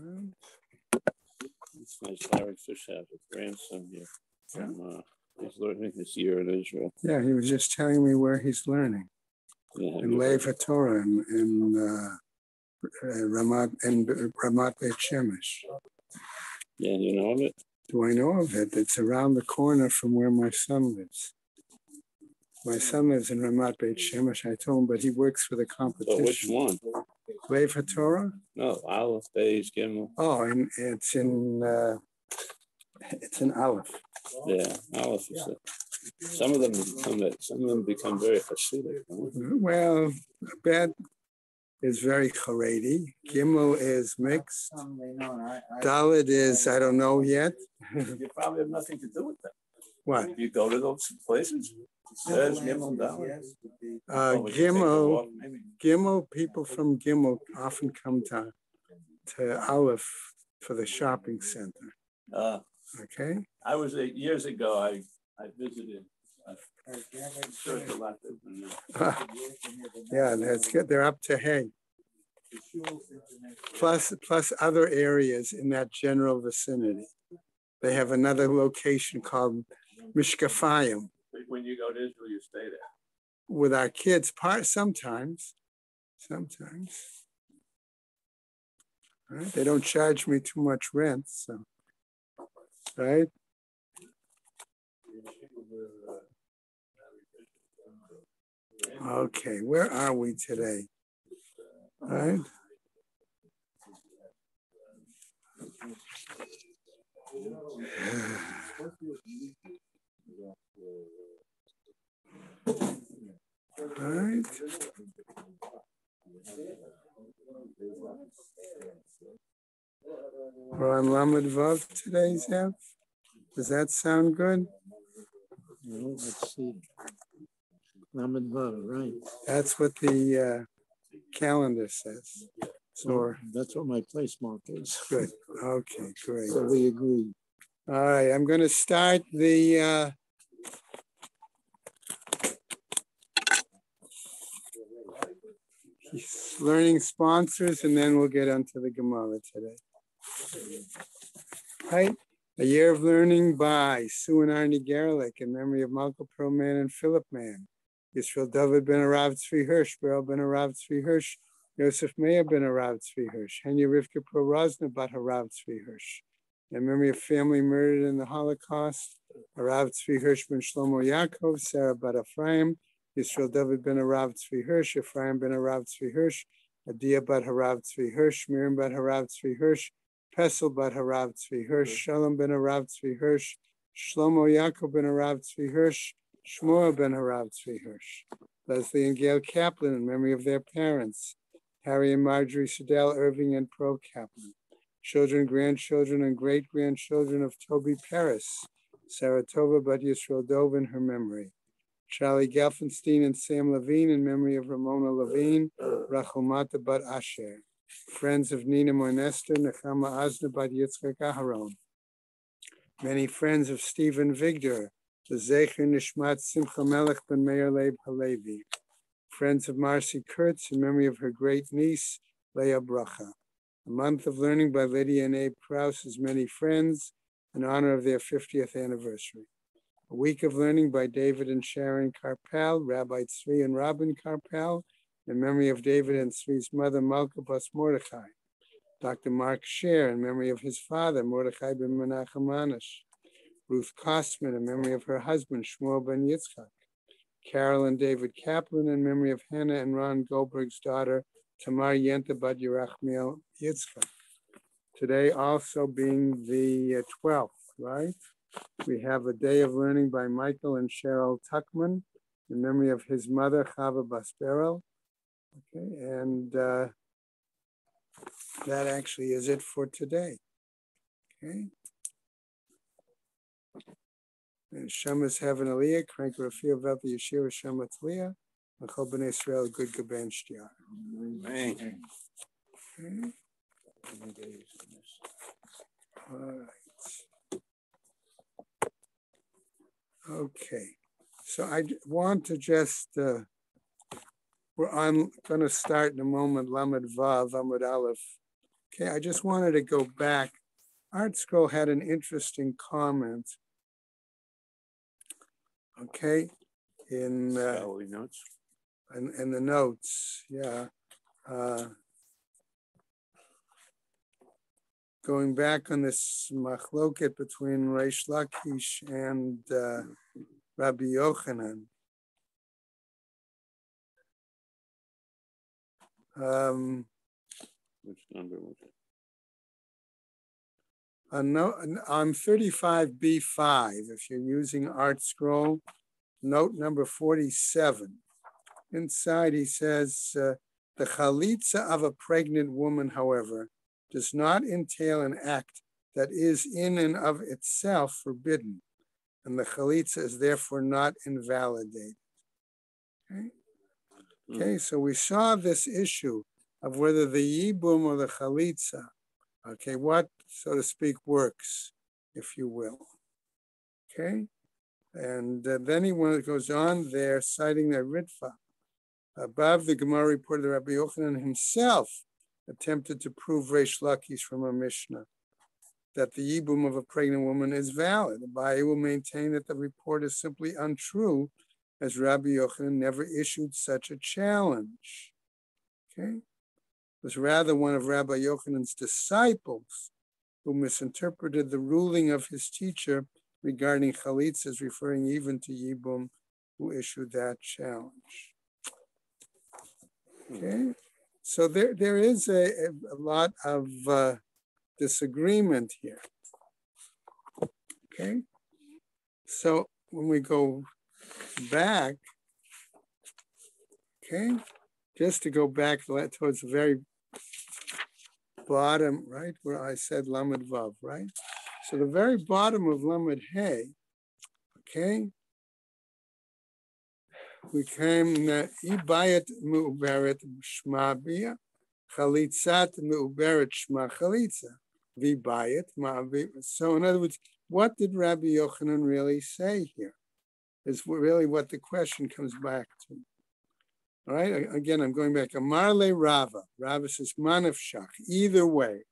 right. It's nice. Larry Fish has a grandson here. From, he's learning this year in Israel. Yeah, he was just telling me where he's learning. Yeah, In Lev Torah in Ramat Beit Shemesh. Yeah, you know of it? Do I know of it? It's around the corner from where my son lives. My son lives in Ramat Beit Shemesh, I told him, but he works for the competition. But which one? Lev Torah? No, Aleph, Beis, Gimel. Oh, and it's in Aleph. Yeah, Aleph is it. Some of them become very Hasidic. Well, Bet is very Haredi. Gimel is mixed. Dalet is, I don't know yet. You probably have nothing to do with that. What? You go to those places. It says Gimel, Dalet. Gimel, people from Gimel often come to Aleph for the shopping center. Okay. I was years ago. I visited. Sure, it's a lot different. Yeah, that's good. They're up to hay. Plus other areas in that general vicinity. They have another location called Mishkafayim. When you go to Israel, you stay there. With our kids, sometimes. Right? They don't charge me too much rent, so right. Okay, where are we today? All right. All right. We're on Lamed Vav today, Zev. Does that sound good? Let's see. Lamed Vav, right. That's what the calendar says. So that's what my place mark is. Good. Okay, great. So we agree. All right, I'm going to start the learning sponsors, and then we'll get onto the Gemara today. Right? A Year of Learning by Sue and Arnie Gerlich in memory of Malcolm Perlman and Philip Mann. Yisrael David ben Arav Tzvi Hirsch, Beryl ben Arav Tzvi Hirsch, Yosef Meir ben Arav Tzvi Hirsch, Henya Rivka Prorozna bat Arav Tzvi Hirsch. In memory of family murdered in the Holocaust, Arav Tzvi Hirsch ben Shlomo Yaakov, Sarah bat Ephraim, Yisrael David ben Arav Tzvi Hirsch, Ephraim ben Arav Tzvi Hirsch, Adia bat Harav Tzvi Hirsch, Miriam bat Harav Tzvi Hirsch, Pesel bat Harav Tzvi Hirsch, Shalom ben Harav Tzvi Hirsch, Shlomo Yaakov ben Harav Tzvi Hirsch, Shmuel ben Harav Tzvi Hirsch, Leslie and Gail Kaplan in memory of their parents, Harry and Marjorie Sedell Irving and Pro Kaplan, children, grandchildren, and great-grandchildren of Toby Paris, Sarah Tova bat Yisrael Dov in her memory, Charlie Gelfenstein and Sam Levine in memory of Ramona Levine, Rachel Mata bat Asher, friends of Nina Moinester, Nechama Azna bat Yitzchak Aharon, many friends of Stephen Vigdor, the Zecher Nishmat Simcha Melech ben Meir Leib Halevi, friends of Marcy Kurtz in memory of her great niece, Leah Bracha. A month of learning by Lydia and Abe Krause's many friends in honor of their 50th anniversary. A week of learning by David and Sharon Karpel, Rabbi Tzvi and Robin Karpel, in memory of David and Tzvi's mother, Malka Bas Mordechai. Dr. Mark Scher, in memory of his father, Mordechai ben Menachem Manish. Ruth Kostman, in memory of her husband, Shmuel ben Yitzchak. Carol and David Kaplan, in memory of Hannah and Ron Goldberg's daughter, Tamar Yenta bat Yerachmiel Yitzchak. Today also being the 12th, right? We have a day of learning by Michael and Cheryl Tuckman, in memory of his mother, Chava Basberel. Okay, and that actually is it for today. Okay. And Shema's having Aliyah, Crank Rafia Velta Yeshua Shema Tliya, Machal Ben Israel, good Gaban Shtiar. Amen. Okay. All right. Okay. So I want to just, I'm going to start in a moment, Lamed Vav, Amud Aleph, Okay, I just wanted to go back. Art Scroll had an interesting comment. Okay, in Scholarly notes. in the notes, yeah. Going back on this machloket between Reish Lakish and Rabbi Yochanan. Which number was it? On 35B5, if you're using Art Scroll, note number 47. Inside he says, the chalitza of a pregnant woman, however, does not entail an act that is in and of itself forbidden, and the chalitza is therefore not invalidated. Okay, okay, so we saw this issue of whether the yibum or the chalitza, okay, what, so to speak, works, if you will. Okay, and then he goes on there, citing the Ritva. Above, the Gemara reported that Rabbi Yochanan himself attempted to prove Reish Lakish from a Mishnah that the yibum of a pregnant woman is valid. Abaye will maintain that the report is simply untrue, as Rabbi Yochanan never issued such a challenge. Okay, it was rather one of Rabbi Yochanan's disciples who misinterpreted the ruling of his teacher regarding chalitzas, referring even to yibum, who issued that challenge. Okay, so there is a lot of disagreement here. Okay, so when we go back, okay, just to go back towards the very bottom, right, where I said Lamed Vav, right? So the very bottom of Lamed Hey, okay, we came Ibayat Mu'uberet Shma Bia, Chalitzat Mu'uberet Shma Chalitza, Vibayat Ma'avi. So in other words, what did Rabbi Yochanan really say here? Is really what the question comes back to. All right, again, I'm going back. Amarle Rava. Rava says, Manafshach. Either way,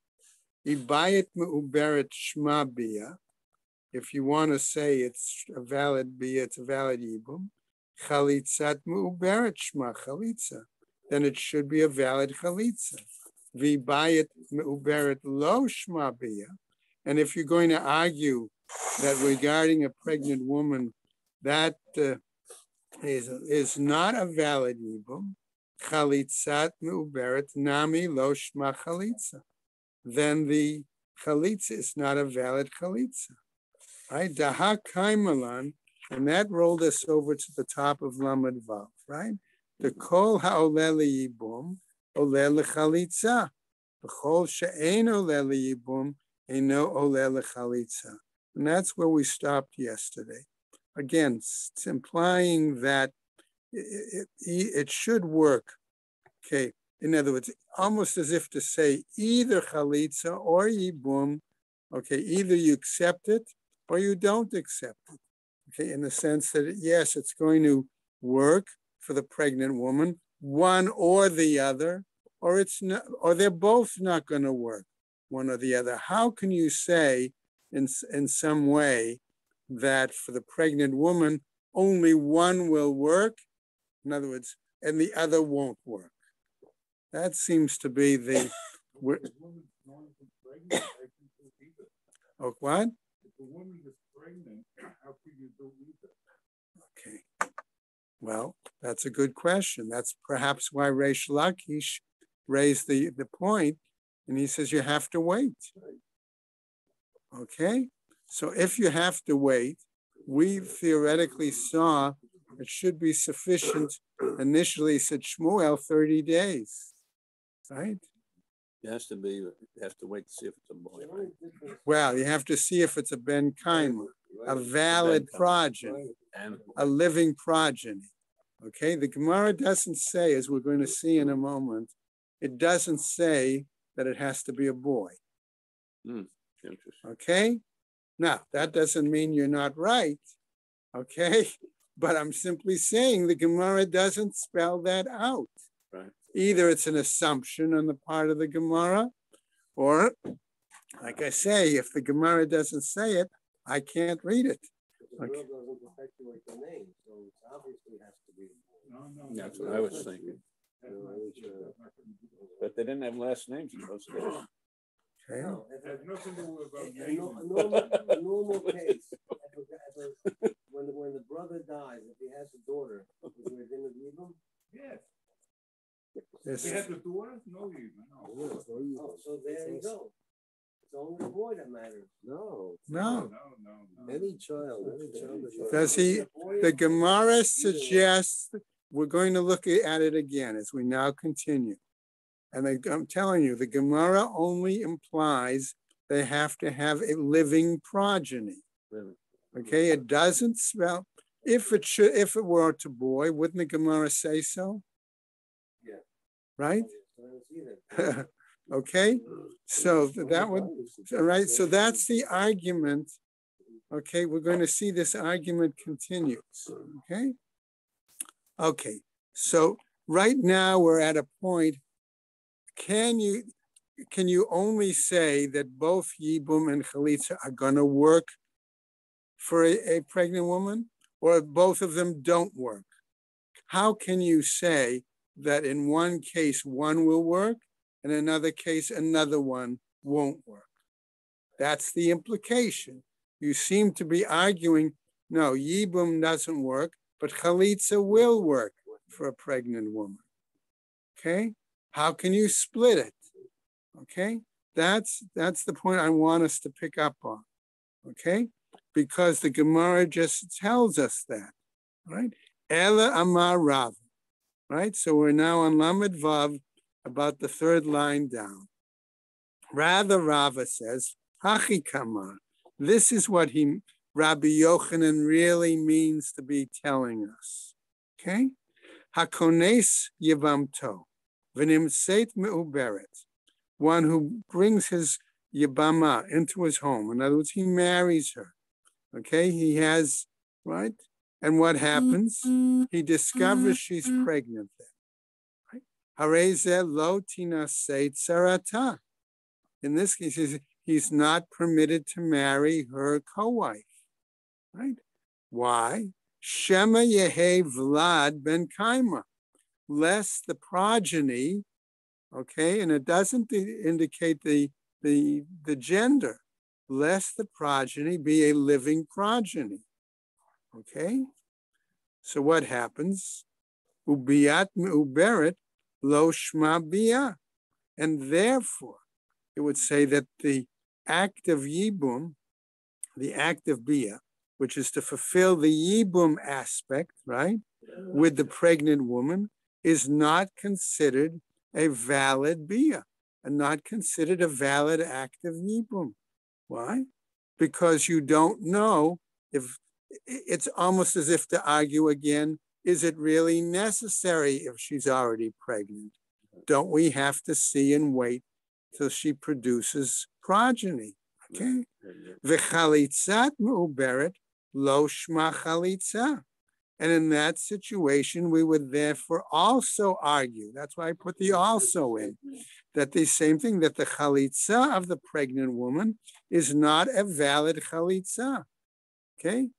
Ibayat Mu'uberet Shma Bia. If you want to say it's a valid Bia, it's a valid Yibum. Chalitzat Mu'uberet Shma Chalitza. Then it should be a valid Chalitza. Vibayat Mu'uberet Lo Shma Bia. And if you're going to argue that regarding a pregnant woman, that is not a valid yibum, chalitzat me'uberet nami lo shma chalitza, then the chalitza is not a valid chalitza. Right? Daha kaimalan, and that rolled us over to the top of Lamed Vav, right? The kol ha'oleh liyibum, oleh lechalitza. The kol she'ein oleh liyibum, eino oleh lechalitza. And that's where we stopped yesterday. Again, it's implying that it should work. Okay, in other words, almost as if to say either chalitza or yibum. Okay, either you accept it or you don't accept it. Okay, in the sense that yes, it's going to work for the pregnant woman, one or the other, or it's not, or they're both not going to work, one or the other. How can you say in some way that for the pregnant woman, only one will work, in other words, and the other won't work? That seems to be the... Oh, what? If a woman is pregnant, how could you do either? Okay. Well, that's a good question. That's perhaps why Reish Lakish raised the point, and he says you have to wait. Okay? So if you have to wait, we theoretically saw it should be sufficient. Initially, said Shmuel, 30 days, right? It has to wait to see if it's a boy. Right? Well, you have to see if it's a Ben Kaima, a valid progeny, a living progeny. Okay, the Gemara doesn't say, as we're going to see in a moment, it doesn't say that it has to be a boy. Okay? Now, that doesn't mean you're not right, okay? But I'm simply saying the Gemara doesn't spell that out. Right. Either it's an assumption on the part of the Gemara, Or, like I say, if the Gemara doesn't say it, I can't read it. The girl doesn't perpetuate the name, so it obviously has to be. No, That's what I was thinking. But they didn't have last names in those days. Okay. No, It has nothing to do about a naming. normal case, when the brother dies, if he has a daughter, is there going to leave him? Yes. Yes. We had the daughter? No, even, no. Oh, so there you go. It's only the boy that matters. No, No. No. any child. Does he? The Gemara suggests we're going to look at it again as we now continue. And I'm telling you, the Gemara only implies they have to have a living progeny. Okay, it doesn't spell. If it were to boy, wouldn't the Gemara say so? Yeah. Right? I don't see that. Okay, so that would, all right, so that's the argument. Okay, we're going to see this argument continues. Okay, so right now we're at a point. Can you only say that both Yibum and Chalitza are going to work for a pregnant woman, or both of them don't work? How can you say that in one case one will work, in another case another one won't work? That's the implication. You seem to be arguing, no, Yibum doesn't work, but Chalitza will work for a pregnant woman. Okay? How can you split it? Okay? That's the point I want us to pick up on. Okay? Because the Gemara just tells us that. Right? Ela Amar Rav. Right? So we're now on Lamed Vav, about the third line down. Rather, Rava says, Hachi Kamar. This is what Rabbi Yochanan really means to be telling us. Okay? Hakones Yevamto, V'nimseit Me'uberet. One who brings his Yebama into his home. In other words, he marries her. Okay? He has, right? And what happens? He discovers she's pregnant then. In this case, he's not permitted to marry her co-wife, right? Why? Shema Yehe Vlad ben Kaima, lest the progeny, okay, and it doesn't indicate the gender, lest the progeny be a living progeny, okay? So what happens? Ubiyat me'uberet lo shma biyah. And therefore, it would say that the act of Yibum, the act of Biyah, which is to fulfill the Yibum aspect, right, with the pregnant woman, is not considered a valid Biyah and not considered a valid act of Yibum. Why? Because you don't know if, it's almost as if to argue again, is it really necessary if she's already pregnant? Don't we have to see and wait till she produces progeny? Okay. V'chalitzat me'uberet lo shma chalitza. And in that situation, we would therefore also argue, that's why I put the also in, that the same thing, that the chalitza of the pregnant woman is not a valid chalitza. Okay.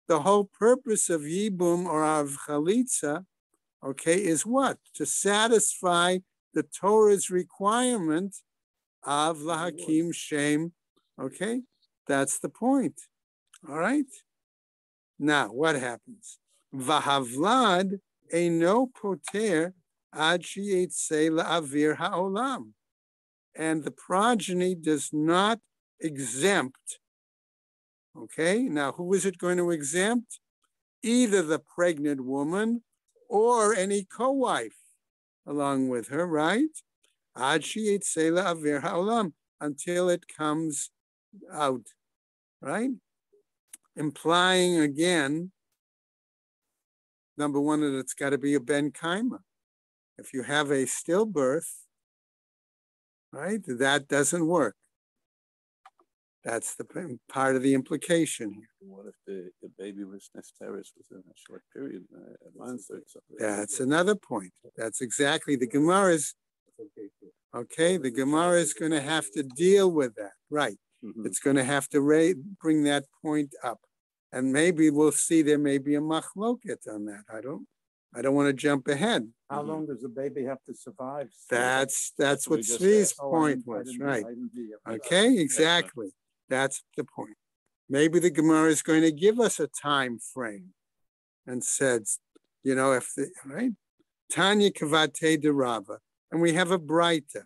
The whole purpose of Yibum or of Chalitza, okay, is what? To satisfy the Torah's requirement of Lahakim Shem, okay? That's the point, all right? Now, what happens? Vahavlad eino poter ad sheyetzeh la'avir ha'olam. And the progeny does not exempt. Okay, now who is it going to exempt? Either the pregnant woman or any co-wife along with her, right? Ad sheyetzeh la'avir ha'olam, until it comes out, right? Implying again, number one, that it's got to be a ben kaima. If you have a stillbirth, right, that doesn't work. That's the part of the implication here. What if the baby was nesteris within a short period, a month or something? That's another point. That's exactly the Gemara's. Okay, the Gemara is going to have to deal with that, right? It's going to have to bring that point up, and maybe we'll see there may be a machloket on that. I don't want to jump ahead. How long does the baby have to survive? That's what we just Tzvi's asked. point was, right? Okay, exactly. That's the point. Maybe the Gemara is going to give us a time frame, and says, if the right Tanya Kavate de Rava, and we have a Breita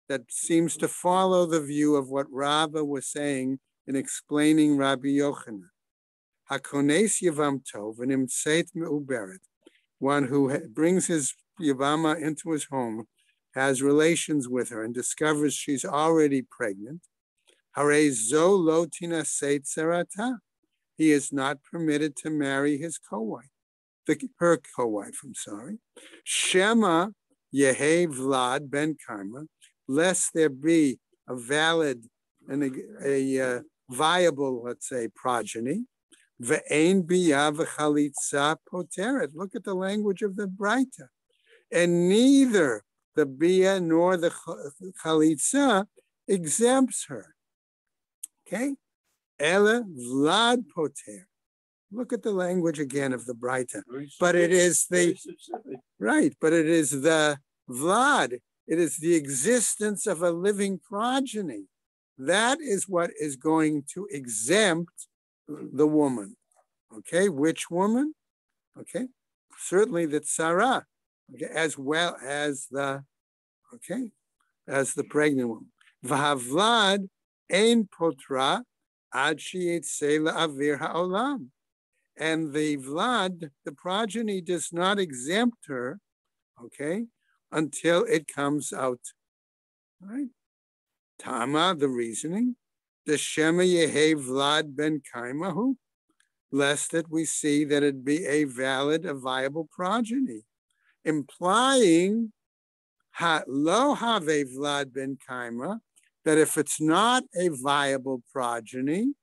that seems to follow the view of what Rava was saying in explaining Rabbi Yochanan. Hakones Yavam Tov and Imseit Me'uberet, one who brings his Yavama into his home, has relations with her and discovers she's already pregnant. Hare zo lo tina seit sarata. He is not permitted to marry his co-wife, her co-wife, I'm sorry. Shema Yehe Vlad ben Karma, lest there be a valid and a viable, let's say, progeny. Ve'ein biya v'chalitza poteret. Look at the language of the Breita. And neither the biya nor the chalitza exempts her. Okay? Ela Vlad poter. Look at the language again of the Breita. But it is the, right, but it is the Vlad. It is the existence of a living progeny. That is what is going to exempt the woman. Okay, which woman? Okay, certainly the tzara, okay, as well as the, okay, as the pregnant woman. V'havlad ein potra ad sheyitzei la'avir ha'olam. And the Vlad, the progeny, does not exempt her, okay, until it comes out. Right? Tama, the reasoning, the Shema Yehe Vlad ben Kaimahu, lest that we see that it be a valid, a viable progeny, implying lo have Vlad ben Kaima, that if it's not a viable progeny,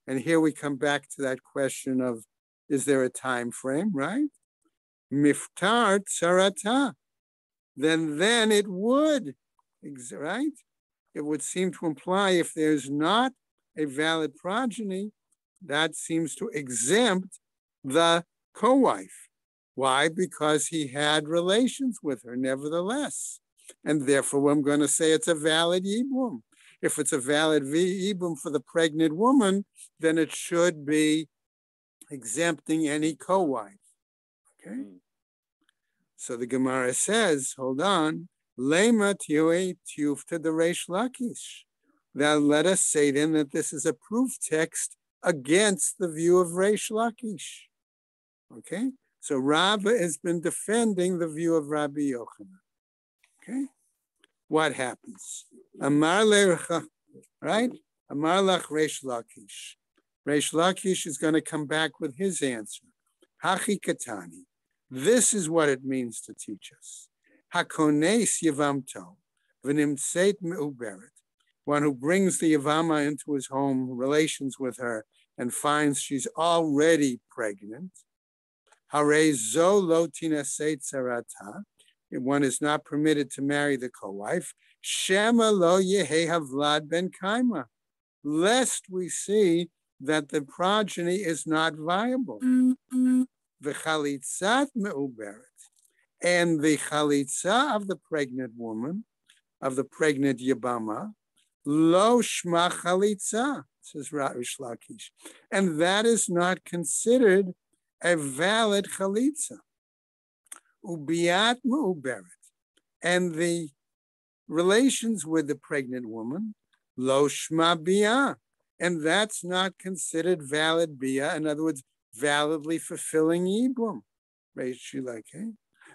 and here we come back to that question of, is there a time frame, right? Miftar tsarata, then it would, right? It would seem to imply if there's not a valid progeny, that seems to exempt the co-wife. Why? Because he had relations with her nevertheless. And therefore, I'm going to say it's a valid yibum. If it's a valid yibum for the pregnant woman, then it should be exempting any co-wife. Okay? So the Gemara says, hold on, Lema tiui tiufta the Reish Lakish. Now let us say then that this is a proof text against the view of Reish Lakish. Okay? So Rava has been defending the view of Rabbi Yochanan. Okay? What happens? Amar lecha, right? Amar lach Reish Lakish. Reish Lakish is going to come back with his answer. Hachi katani. This is what it means to teach us. Hakones yavamto, v'nimtzeit me'uberet. One who brings the yavama into his home, relations with her, and finds she's already pregnant. Hare zo lo tinaseit sarata. One is not permitted to marry the co-wife. Shema lo yehe havlad ben kaima. Lest we see that the progeny is not viable. V'chalitzat me'uberet. And the chalitza of the pregnant woman, of the pregnant yabama, lo shma chalitza, says Reish Lakish. And that is not considered a valid chalitza. Ubiat me'uberet. And the relations with the pregnant woman, lo shma biyah. And that's not considered valid biyah. In other words, validly fulfilling yibum. Reish Lakish.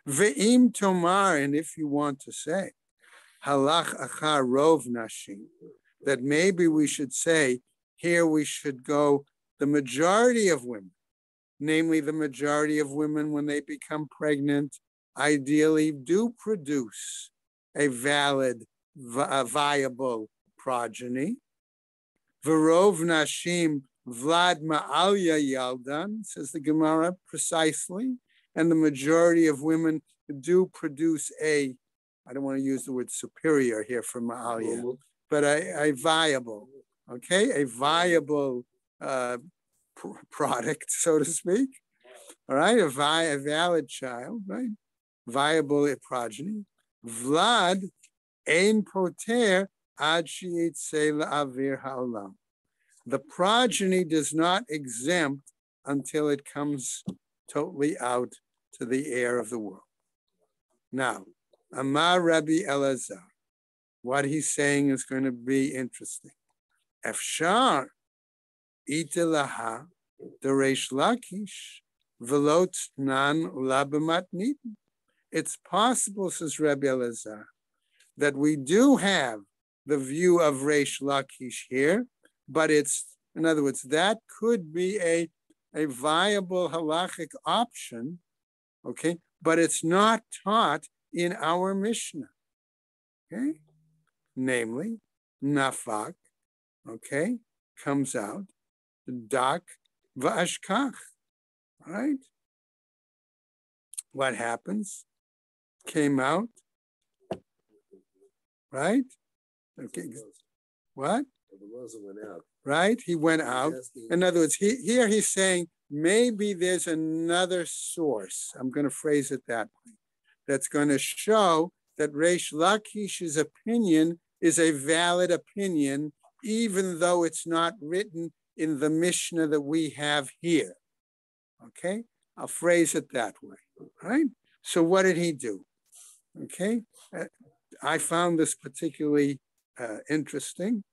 Ve'im tomar, and if you want to say, halach achar rov nashim, that maybe we should say, here we should go the majority of women, namely the majority of women when they become pregnant, ideally do produce a valid, a viable progeny. Verov nashim vlad ma'alya yaldan, says the Gemara precisely, and the majority of women do produce a I don't want to use the word superior here for Ma'alia, but a viable, okay, a viable product, so to speak. All right, a valid child, right? Viable progeny. Vlad ein poter ad sheyitzeh la'avir ha'olam. The progeny does not exempt until it comes totally out to the air of the world. Now, Amar Rabbi Elazar, what he's saying is going to be interesting. Efshar itelaha deresh lakish velot nan labematnit. It's possible, says Rabbi Elazar, that we do have the view of Reish Lakish here, but it's, in other words, that could be a viable halachic option, okay, but it's not taught in our Mishnah, okay? Namely, Nafak, okay, comes out, Dak va'ashkach, right? What happens? Came out, right? Okay, what? Right? He went out. In other words, here he's saying maybe there's another source. I'm going to phrase it that way. That's going to show that Reish Lakish's opinion is a valid opinion, even though it's not written in the Mishnah that we have here. Okay? I'll phrase it that way. All right? So what did he do? Okay? I found this particularly interesting.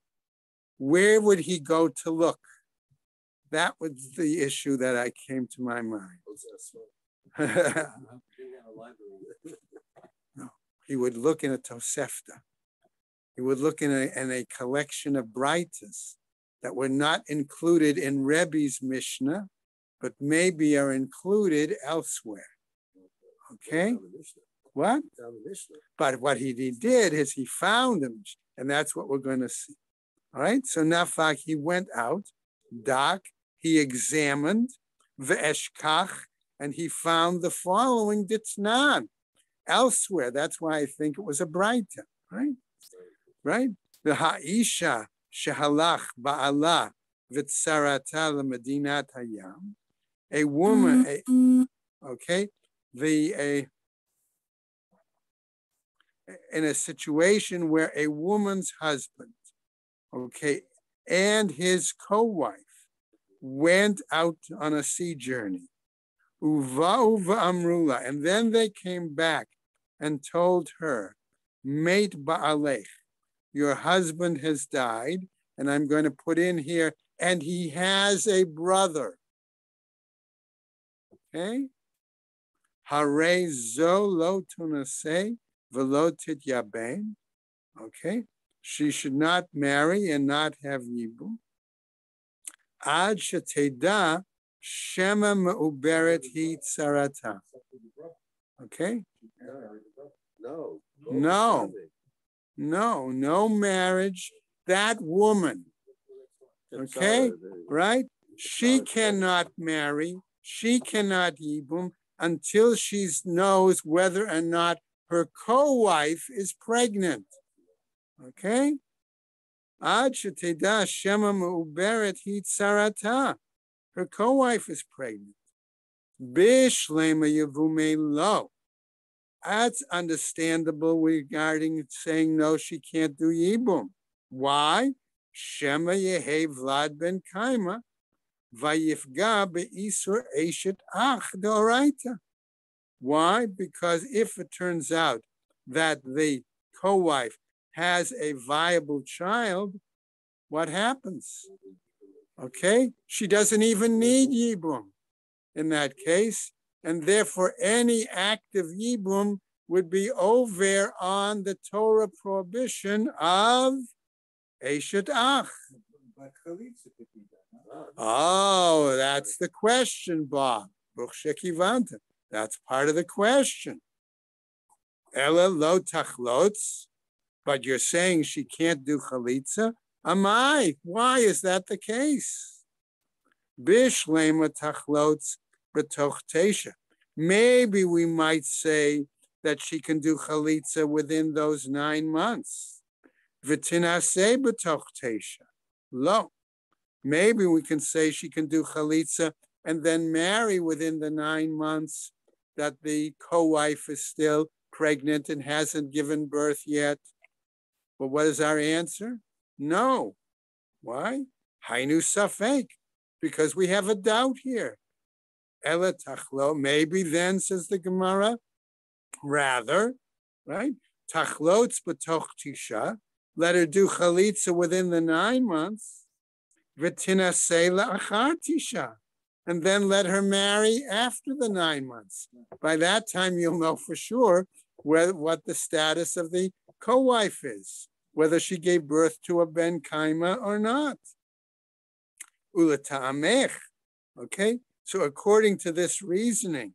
Where would he go to look? That was the issue that I came to my mind. No, he would look in a Tosefta. He would look in a collection of Braitas that were not included in Rebbe's Mishnah, but maybe are included elsewhere. Okay? What? But what he did is he found them, and that's what we're going to see. All right? So Nafak, he went out, Dak, he examined, Ve'eshkach, and he found the following Ditznan elsewhere. That's why I think it was a Braita, right? Right? The Ha'isha shehalach ba'ala v'tsarata l'medinat hayam. A woman, okay, in a situation where a woman's husband, okay, and his co-wife went out on a sea journey, uva amrula, and then they came back and told her, mate ba'alech, your husband has died, and I'm going to put in here, and he has a brother. Okay? Hare zo lo tunaseh velo tityaben. Okay? She should not marry and not have yibum. Ad sheteda shema me'uberet hi tzarata. Okay? No marriage. That woman, okay, right? She cannot marry. She cannot yibum until she knows whether or not her co-wife is pregnant. Okay? Ad sheteda shema me'uberet hi tzarata. Her co-wife is pregnant. Bishlema yevume lo. That's understandable regarding saying no, she can't do yibum. Why? Shema yehe Vlad ben Kaima vayifga be'isur eshet ach deoraita. Why? Because if it turns out that the co-wife has a viable child, what happens? Okay? She doesn't even need yibum in that case. And therefore, any act of yibum would be over on the Torah prohibition of Eshet Ach. Oh, that's the question, Bob. That's part of the question. Ella lo tachlotz, but you're saying she can't do chalitza? Amai, why is that the case? Bishlema tachlotz. Maybe we might say that she can do chalitza within those 9 months. V'tinaseh b'toch teisha. Lo. Maybe we can say she can do chalitza and then marry within the 9 months that the co-wife is still pregnant and hasn't given birth yet. But what is our answer? No. Why? Hainu safek, because we have a doubt here. Ela tachlo, maybe then, says the Gemara, rather, right? Tachlotz b'toch tisha, let her do chalitza within the 9 months. V'tinaseh la'achar tisha, and then let her marry after the 9 months. By that time, you'll know for sure what the status of the co-wife is, whether she gave birth to a ben kaima or not. Ulata'amech, okay? So according to this reasoning,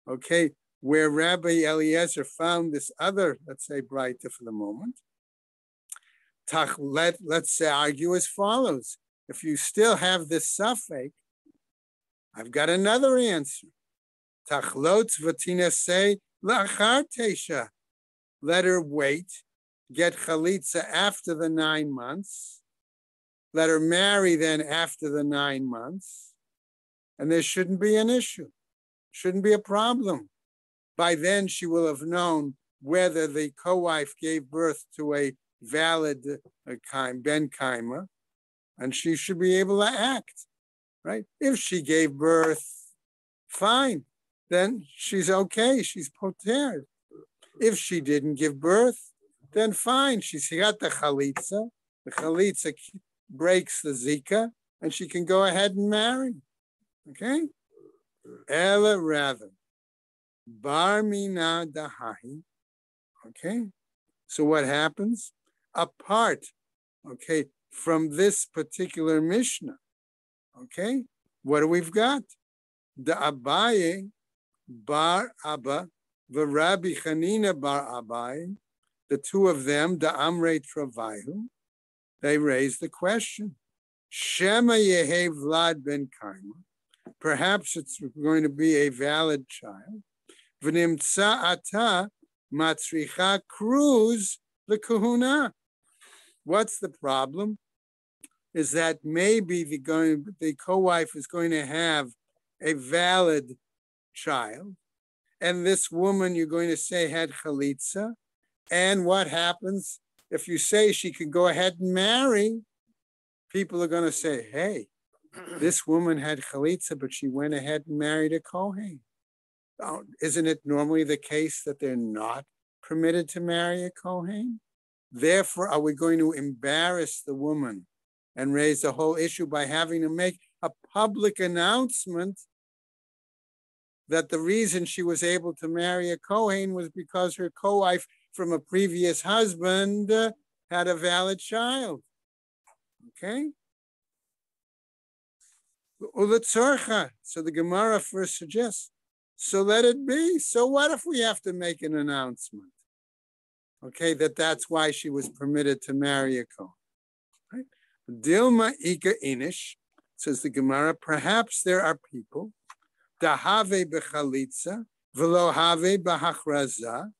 okay, where Rabbi Eliezer found this other, let's say, Braita for the moment, let's say argue as follows. If you still have this safek, I've got another answer. Tachlotz v'tinaseh la'achar teisha. Let her wait, get chalitza after the 9 months. Let her marry then after the 9 months. And there shouldn't be an issue. Shouldn't be a problem. By then she will have known whether the co-wife gave birth to a valid ben kaima, and she should be able to act, right? If she gave birth, fine, then she's okay, she's potered. If she didn't give birth, then fine, she's got the chalitza breaks the zika, and she can go ahead and marry, okay? Ella rather, bar mina dahahi, okay? So what happens? Apart, okay, from this particular Mishnah, okay, what do we've got? The Abaye bar Abba, the Rabbi Chanina bar Abaye, the two of them, the Amrei Travayu, they raise the question, Shema Yehe Vlad ben Kaima, perhaps it's going to be a valid child, V'nimtza ata matzricha kruz the kahuna. What's the problem? Is that maybe the co-wife is going to have a valid child, and this woman you're going to say had chalitza, and what happens if you say she can go ahead and marry? People are going to say, hey, this woman had chalitza, but she went ahead and married a Kohen. Isn't it normally the case that they're not permitted to marry a Kohen? Therefore, are we going to embarrass the woman and raise the whole issue by having to make a public announcement that the reason she was able to marry a Kohen was because her co-wife from a previous husband had a valid child? Okay? So the Gemara first suggests, so let it be. So what if we have to make an announcement? Okay, that's why she was permitted to marry a Kohen. Right? Dilma Ika Inish, says the Gemara, perhaps there are people, Dahave Bechalitza, Velo Have Bahachraza,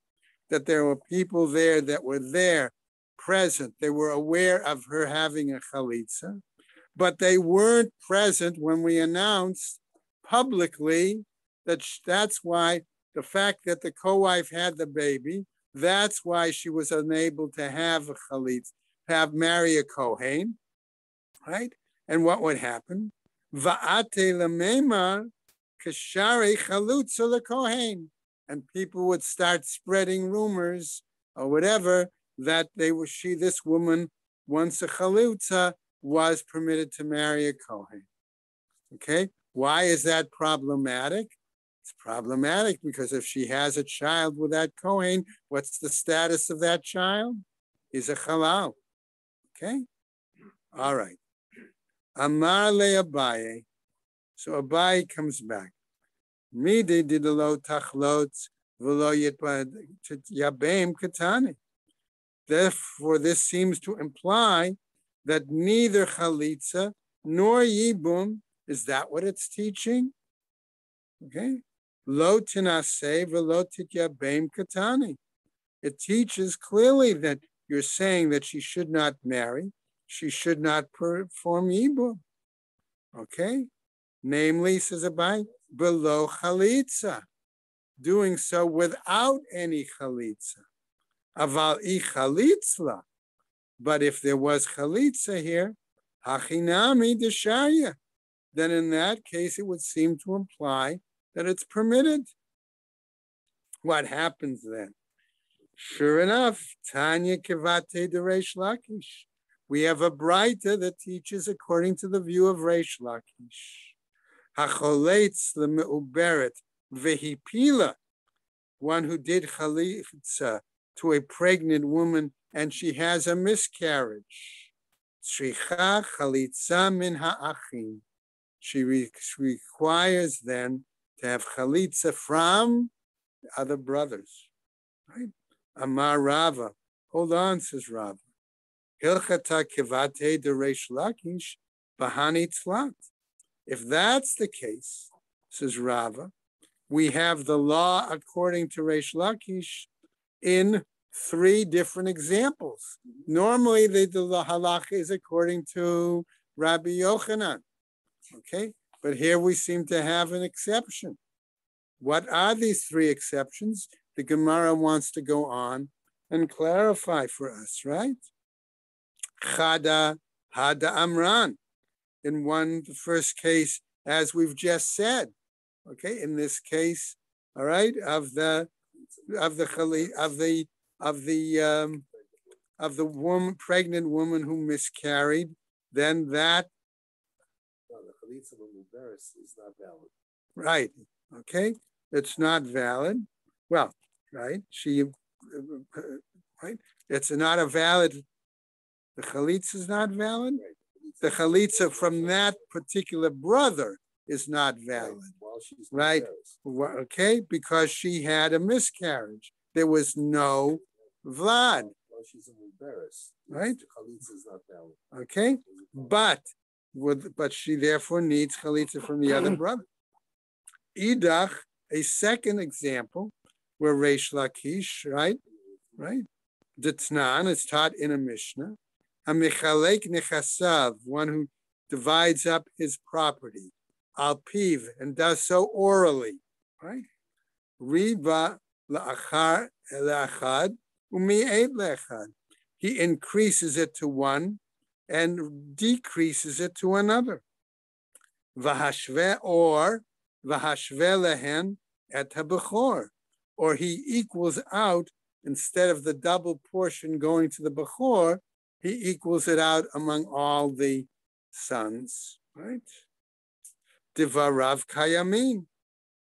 that there were people there that were there, present. They were aware of her having a Chalitza, but they weren't present when we announced publicly that's why the fact that the co-wife had the baby, that's why she was unable to have a chalitz, marry a Kohen, right? And what would happen? Va'ate lememar kashare chalutza lekohen, and people would start spreading rumors or whatever that this woman, once a chalutza, was permitted to marry a Kohen. Okay, why is that problematic? It's problematic because if she has a child with that Kohen, what's the status of that child? He's a halal. Okay? All right. Amar le Abaye. So Abaye comes back. Midi didelo tachlot v'lo yabem katani. Therefore, this seems to imply that neither chalitza nor yibum, is that what it's teaching? Okay. Lo tinase velo titya beim katani. It teaches clearly that you're saying that she should not marry, she should not perform Yibum. Okay? Namely, says Abai, below chalitza, doing so without any chalitza. Aval I chalitzla. But if there was chalitza here, hachinami deshaya, then in that case it would seem to imply that it's permitted. What happens then? Sure enough, Tanya Kivate de Reish Lakish. We have a Braita that teaches according to the view of Reish Lakish. Hacholetz lemeuberet vehipila, one who did chalitza to a pregnant woman and she has a miscarriage. Shricha chalitza min ha'achim. She requires then to have chalitza from other brothers. Right? Amar Rava. Hold on, says Rava. Hilchata kivate de Reish Lakish bahani tzlat. If that's the case, says Rava, we have the law according to Reish Lakish in 3 different examples. Normally, the halacha is according to Rabbi Yochanan. Okay, but here we seem to have an exception. What are these 3 exceptions? The Gemara wants to go on and clarify for us, right? Chada Hada Amran. In the first case, as we've just said, okay, in this case, all right, of the woman, pregnant woman who miscarried, then that the chalitza is not valid. right, okay, it's not valid. Well, right, right, it's not a valid. The chalitza is not valid. The chalitza from that particular brother is not valid, right? Okay, because she had a miscarriage. There was no vlad. Well, she's embarrassed. Right? The chalitza is not valid. Okay, but she therefore needs chalitza from the other brother. Idach, a second example where Reish Lakish, right? The Tnan is taught in a Mishnah. Hamichalek nechasav, one who divides up his property, al piv, and does so orally, right? Riba la'achad umi'et le'achad. He increases it to one and decreases it to another. V'hashve lehen et habechor, or he equals out, instead of the double portion going to the bechor, he equals it out among all the sons, right? Divarav kayamin.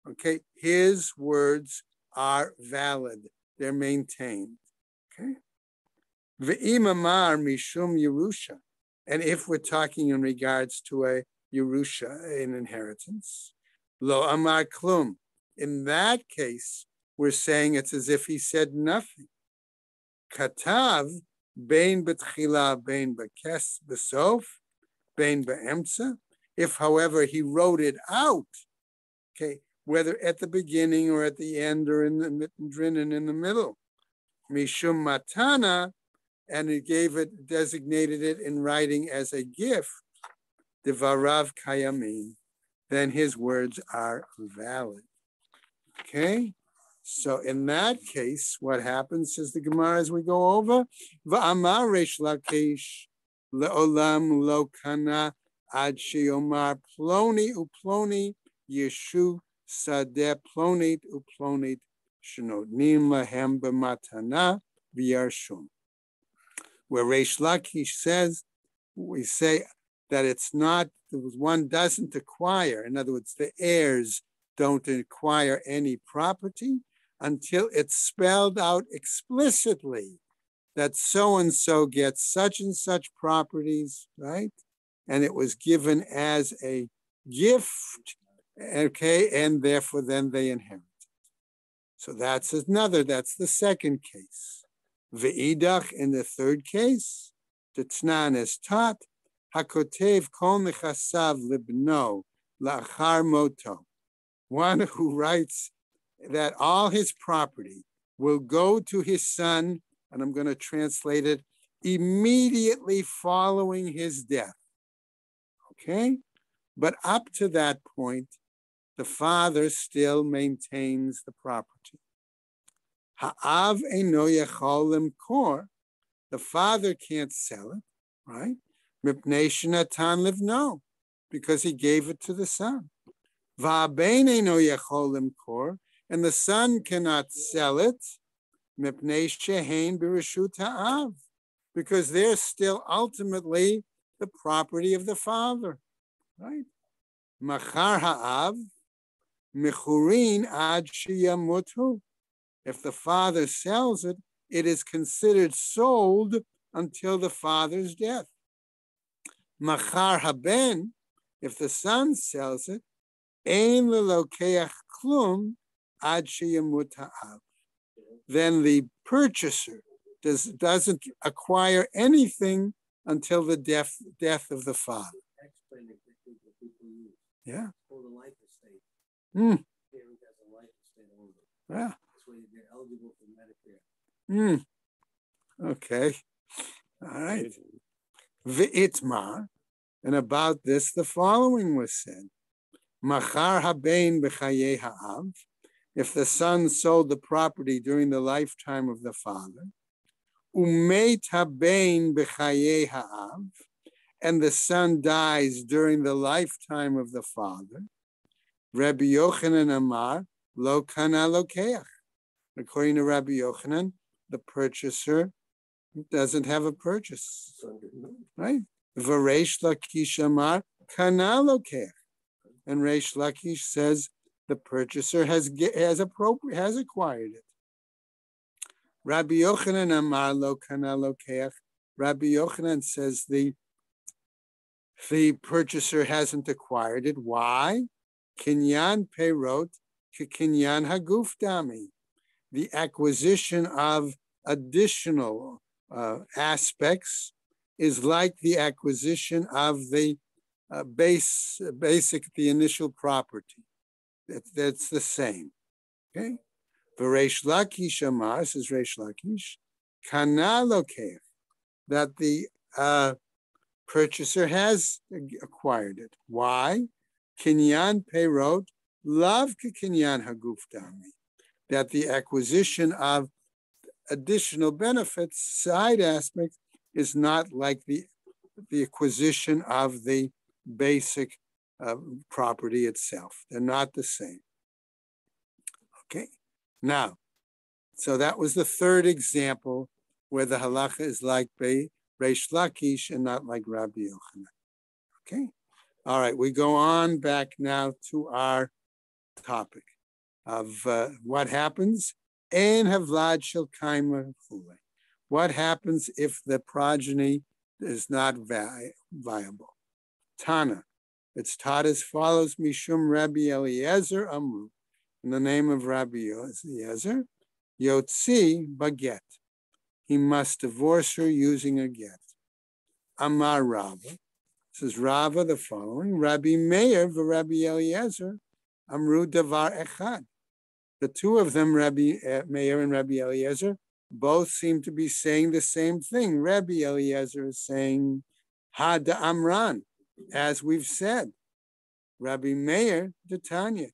Okay, his words are valid. They're maintained. Okay. Ve'imamar mishum Yerusha. And if we're talking in regards to a Yerusha, an inheritance, lo amar klum. In that case, we're saying it's as if he said nothing. Katav bein betchila, bein bekes besof, bein beemtza. If, however, he wrote it out, okay, whether at the beginning or at the end or in the middle and in the middle, mishum matana, and it designated it in writing as a gift, devarav kayamin, then his words are valid. Okay? So in that case, what happens, says the Gemara as we go over, Va'amar Reish Lakish le'olam lo kana ad she'omar ploni uploni yeshu sadeh plonit uplonit shenotnim lahem b'matana v'yarshum. Where Reish Lakish says, we say that it's not, one doesn't acquire, in other words, the heirs don't acquire any property until it's spelled out explicitly that so-and-so gets such and such properties, right? And it was given as a gift, okay, and therefore then they inherit. So that's the second case. Ve'idach, in the third case, the Tnan is taught, hakotev kol nechasav libno la'achar moto. One who writes that all his property will go to his son, and I'm going to translate it, immediately following his death. Okay? But up to that point, the father still maintains the property. Ha'av eino yachol limkor, the father can't sell it, right? Mipnei shenatan livno, because he gave it to the son. Va'abein eino yachol limkor, and the son cannot sell it, mipnei shehein b'reshut ha'av, because they're still ultimately the property of the father, right? Machar ha'av, mechurin ad sheyamutu. If the father sells it, it is considered sold until the father's death. Machar haben, if the son sells it, ein lelokeach klum ad sheyamut ha'av. Then the purchaser doesn't acquire anything until the death of the father. Explain the technique that people use. Yeah. It's called a life estate. Mm. Parent has a life estate only. Yeah. That's why they're eligible for Medicare. Okay. All right. V'itmar, and about this the following was said. Machar habein b'chayei ha'av, if the son sold the property during the lifetime of the father, umeit habein b'chayei ha'av, and the son dies during the lifetime of the father, Rabbi Yochanan Amar, lo kana lokeach. According to Rabbi Yochanan, the purchaser doesn't have a purchase, right? V'reish Lakish Amar, kana lokeach. And Reish Lakish says the purchaser has acquired it. Rabbi Yochanan Amar lo kana lokeach. Rabbi Yochanan says the purchaser hasn't acquired it. Why? Kinyan peirot kinyan haguf dami. The acquisition of additional aspects is like the acquisition of the the initial property. That's the same. Okay. V'reish Lakish Amar, says Reish Lakish, kana lokeach, that the purchaser has acquired it. Why? Kinyan peirot lav kinyan haguf dami, that the acquisition of additional benefits, side aspects, is not like the acquisition of the basic property itself. They're not the same. Okay. Now, so that was the third example where the halacha is like Reish Lakish and not like Rabbi Yochanan. Okay. All right. We go on back now to our topic of what happens. Ein havlad shel kaima chule. What happens if the progeny is not viable? Tana, it's taught as follows: Mishum Rabbi Eliezer Amru, in the name of Rabbi Eliezer, Yotzi baget. He must divorce her using a get. Amar Rava, says Rava the following: Rabbi Meir v'Rabbi Eliezer Amru davar echad. The two of them, Rabbi Meir and Rabbi Eliezer, both seem to be saying the same thing. Rabbi Eliezer is saying Ha da Amran, as we've said. Rabbi Meir, the Tanya.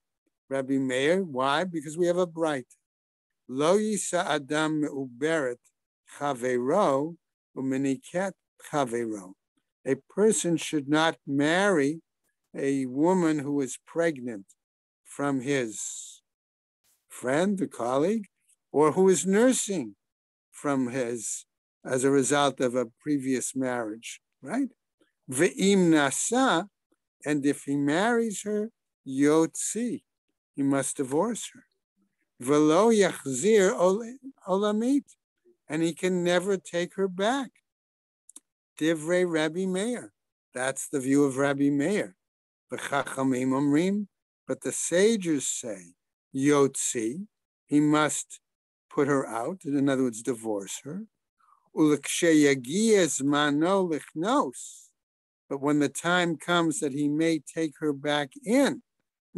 Rabbi Meir, why? Because we have a bright. Lo yisa adam me'uberet chavero u'miniket chavero. A person should not marry a woman who is pregnant from his friend, a colleague, or who is nursing from his, as a result of a previous marriage, right? Ve'im nasa, and if he marries her, yotzi, he must divorce her. Velo yachzir olamit, and he can never take her back. Divrei Rabbi Meir, that's the view of Rabbi Meir. V'chachamim omrim, but the sages say, yotzi, he must put her out, in other words, divorce her. U'l'ksheyagiez mano lichnos, but when the time comes that he may take her back in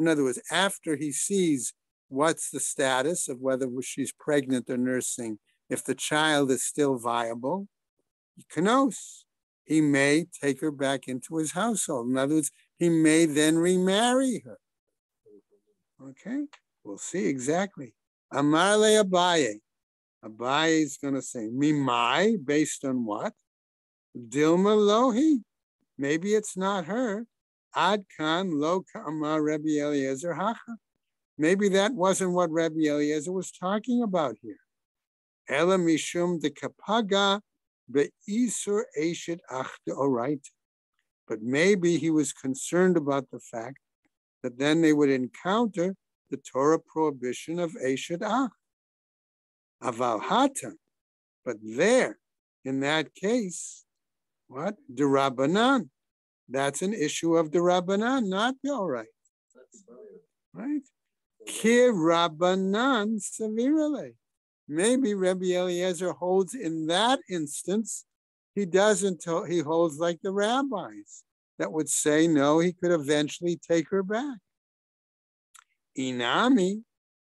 other words, after he sees what's the status of whether she's pregnant or nursing. If the child is still viable, Kanos, he may take her back into his household. In other words, he may then remarry her. Okay, we'll see exactly. Amar le Abaye. Abaye is going to say, Mimai, based on what? Dilma lohi. Maybe it's not her. Ad kan lo ka'amar Rabbi Eliezer hacha. Maybe that wasn't what Rabbi Eliezer was talking about here. Ela mishum de kapaga be'isur eshet ach de'oraita. But maybe he was concerned about the fact that then they would encounter the Torah prohibition of eshet ach. Aval hata. But there, in that case, what? De Rabbanan. That's an issue of the Rabbanan, not the Oraita. Right? Ki Rabbanan sevirale. Maybe Rabbi Eliezer holds in that instance, he holds like the rabbis that would say, no, he could eventually take her back. Inami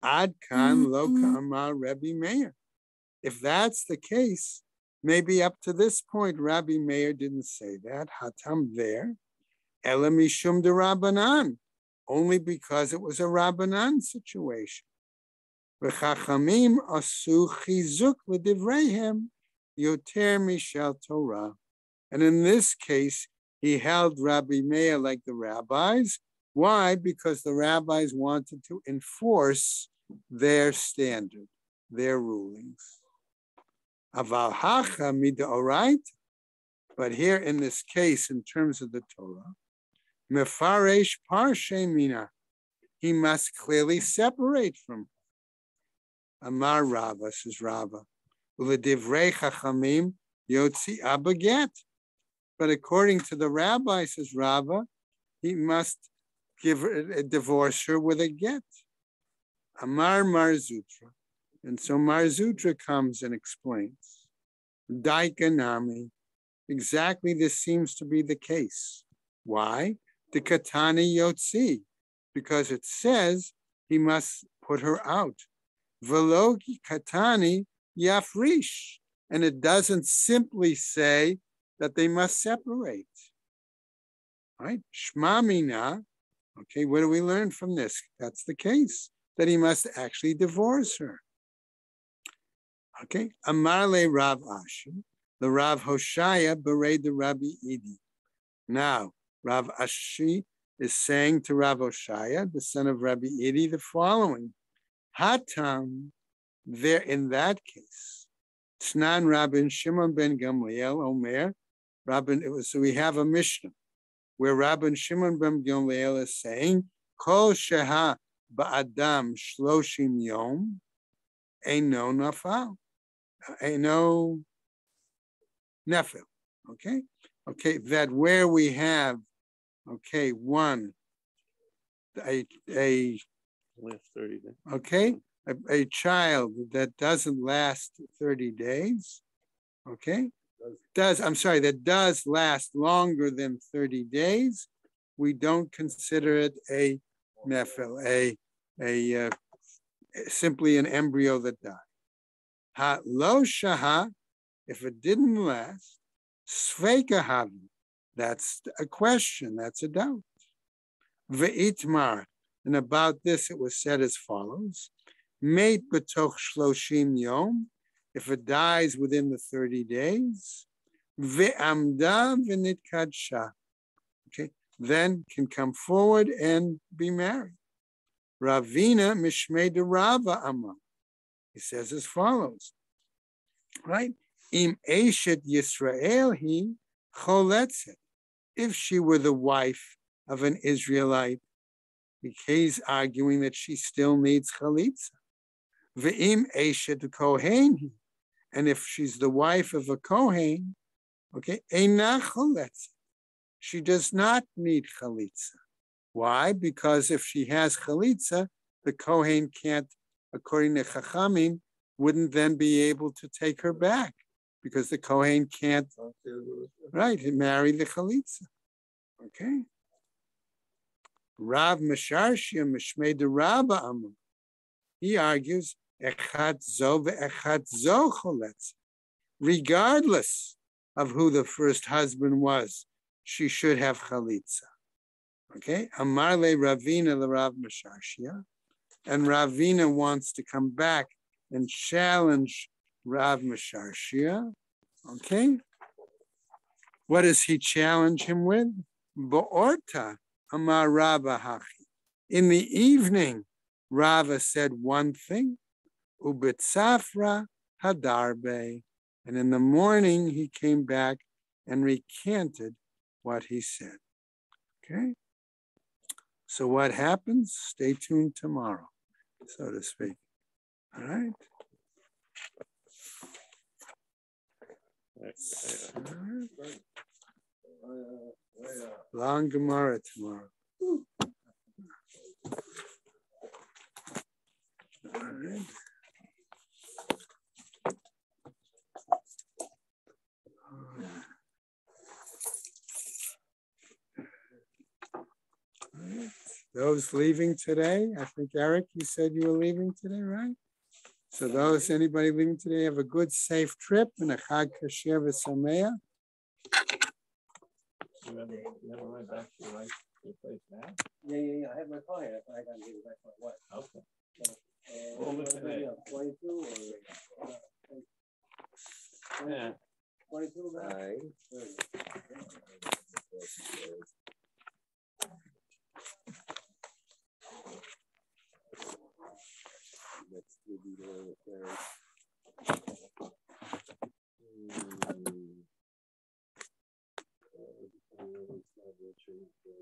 ad kan lo ka'amar Rabbi Meir. If that's the case, maybe up to this point, Rabbi Meir didn't say that. Hatam there, ela mishum de Rabbanan, only because it was a Rabbanan situation. V'chachamim asu chizuk l'divreihem yoter mishal Torah. And in this case, he held Rabbi Meir like the rabbis. Why? Because the rabbis wanted to enforce their standard, their rulings. Aval hacha midaoraita. But here in this case, in terms of the Torah, mefaresh parshe mina, he must clearly separate from her. Amar Rava, says Rava, u'ledivrei chachamim yotzi abaget. But according to the rabbi, says Rava, he must divorce her with a get. Amar Marzutra. And so Marzutra comes and explains. Daikanami. Exactly this seems to be the case. Why? The katani yotzi. Because it says he must put her out. Veloki katani yafrish. And it doesn't simply say that they must separate. Right? Shmamina. Okay, what do we learn from this? That's the case, that he must actually divorce her. Okay, Amarle Rav Ashi, the Rav Hoshaya bered the Rabbi Idi. Now, Rav Ashi is saying to Rav Hoshaya, the son of Rabbi Idi, the following: Hatam, there in that case, Tznan Rabin Shimon ben Gamliel Omer, so we have a Mishnah where Rabbi Shimon ben Gamliel is saying, Kol sheha ba'adam shloshim yom, eino nafal, eino nefil. Okay, that where we have, one, a last 30 days. Okay, a child that doesn't last 30 days, that does last longer than 30 days, we don't consider it a nefil, simply an embryo that died. Ha lo shaha, if it didn't last, sveika havi, that's a question, that's a doubt. Ve'itmar, and about this it was said as follows: Meit betoch shloshim yom, if it dies within the 30 days, ve'amda v'nitkadsha, then can come forward and be married. Ravina mishmei de Rava Amar. He says as follows, right? Im eshet Yisrael he choletzet. If she were the wife of an Israelite, he's arguing that she still needs chalitza. Ve'im eshet kohen he. And if she's the wife of a kohen, eina choletzet. She does not need chalitza. Why? Because if she has chalitza, the kohen can't, according to Chachamim, wouldn't then be able to take her back because the kohen can't, marry the chalitza. Okay. Rav Mesharshia Mishmei de Rabba Amar. he argues, echad zo ve'echad zo choletz. Regardless of who the first husband was, she should have chalitza. Okay? Amar le Ravina le Rav Mashashia. And Ravina wants to come back and challenge Rav Mashashia. Okay? What does he challenge him with? Bo'orta amar Rava hachi. In the evening, Rava said one thing, ubetzafra hadarbe. And in the morning, he came back and recanted what he said. Okay? So what happens? Stay tuned tomorrow, so to speak. All right? Long Gemara tomorrow. All right. Those leaving today, I think, Eric, you said you were leaving today, right? So those, anybody leaving today, have a good, safe trip and a Chag Kasher v'Sameach. You never went back to your place now? Yeah. I have my car here. I gotta give it back to my wife. Okay. What was today? 22 or Yeah. 22 now? Next will be the